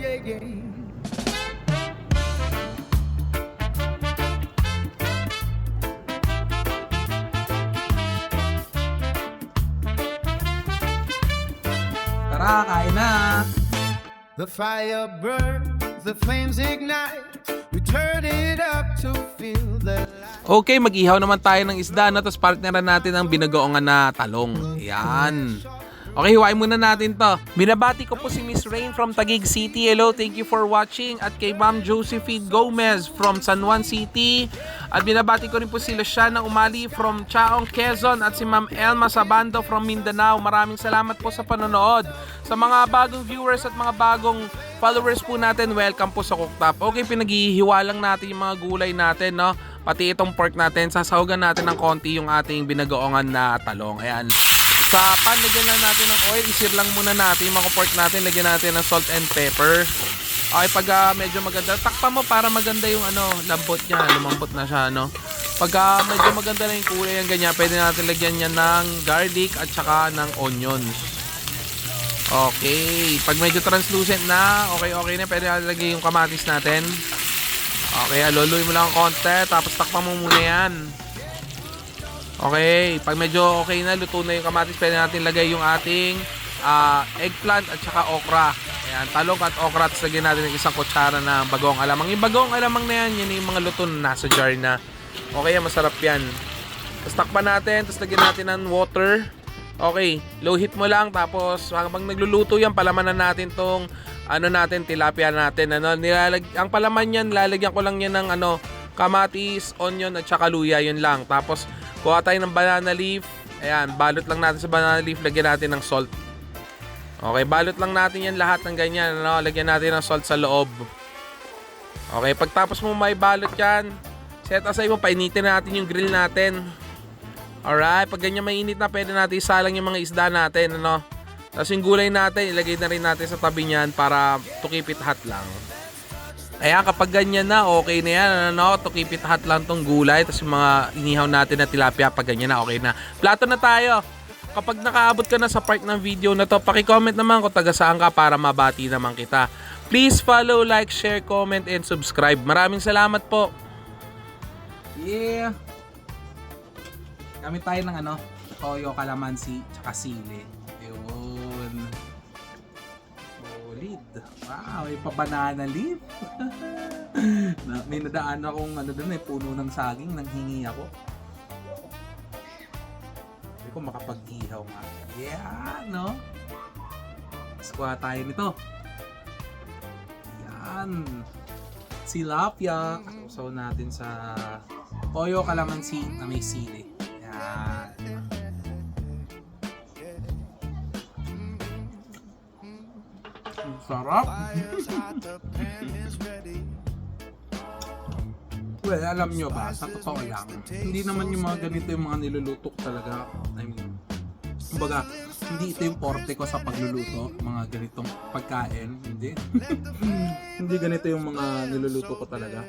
Tara, kain na! The fire burns, the flames ignite. We turn it up to feel the light. Okay, mag-ihaw naman tayo ng isda, no? Tapos partneran natin ang binagoongan na talong. Yan. Okay, hiwain muna natin to. Binabati ko po si Miss Rain from Taguig City. Hello, thank you for watching. At kay Ma'am Josephine Gomez from San Juan City. At binabati ko rin po si Luciana Umali from Chaong, Quezon. At si Ma'am Elma Sabando from Mindanao. Maraming salamat po sa panonood. Sa mga bagong viewers at mga bagong followers po natin, welcome po sa Cooktop. Okay, pinaghihiwa lang natin yung mga gulay natin, no? Pati itong pork natin, sasahugan natin ng konti yung ating binagoongan na talong. Ayan. Sa pan, lagyan lang natin ng oil. Isir lang muna natin yung mga pork natin. Lagyan natin ng salt and pepper. Okay, pag medyo maganda, takpan mo para maganda yung lambot niya. Lumambot na siya, no? Pag medyo maganda na yung kulay yung ganyan, pwede natin lagyan niya ng garlic at saka ng onions. Okay, pag medyo translucent na, okay na, pwede natin lagyan yung kamatis natin. Okay, aluluin mo lang konti, tapos takpan mo muna yan. Okay, pag medyo okay na, luto na yung kamatis, pwede natin lagay yung ating eggplant at saka okra. Ayan, talong at okra, tapos lagyan natin ng isang kutsara na bagong alamang. Yung bagong alamang na yan, yun yung mga luto na nasa jar na. Okay, masarap yan. Tapos takpan natin, tapos lagyan natin ng water. Okay, low heat mo lang, tapos habang nagluluto yan, palamanan natin tong tilapia natin. Ang palaman yan, lalagyan ko lang yan ng kamatis, onion at saka luya, yun lang. Tapos kuha tayo ng banana leaf. Ayan, balot lang natin sa banana leaf, lagyan natin ng salt. Okay, balot lang natin yan lahat ng ganyan, lagyan natin ng salt sa loob. Okay, pagtapos mo may balot yan, set aside mo, painitin natin yung grill natin. Alright, pag ganyan mainit na, pwede natin isalang yung mga isda natin, Tapos yung gulay natin, ilagay na rin natin sa tabi niyan para to keep it hot lang. Ayan, kapag ganyan na, okay na yan, to keep it hot lang tong gulay. Tapos yung mga inihaw natin na tilapia, pag ganyan na, okay na. Plato na tayo. Kapag nakaabot ka na sa part ng video na to, paki-comment naman kung taga saan ka para mabati naman kita. Please follow, like, share, comment, and subscribe. Maraming salamat po. Yeah. Gamit tayo ng toyo, kalamansi, tsaka sili. Ayun. Solid. Wow, may pa-banana leaf. May nadaan akong doon, puno ng saging, nanghingi ako. Hindi ko makapag-ihaw nga. Yeah, no? Let's kuha tayo nito. Yan. Tilapia. So natin sa toyo, kalamansi na may sili. Yan. Sarap. Well, alam nyo ba, sa totoo lang, hindi naman yung mga ganito yung mga niluluto talaga. I mean, kumbaga, hindi ito yung forte ko sa pagluluto, mga ganitong pagkain. Hindi. Hindi ganito yung mga niluluto ko talaga.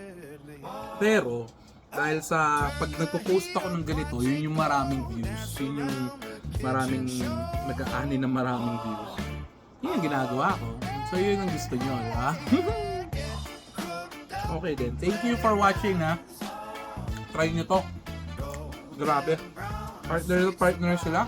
Pero, dahil sa pag nagpo-post ako ng ganito, yun yung maraming views. Yun yung maraming nag-aani na maraming views. Yun yung ginagawa ko. So yun ang gusto nyo, di ba? Okay then. Thank you for watching, ha. Try nyo to. Grabe. Partner sila.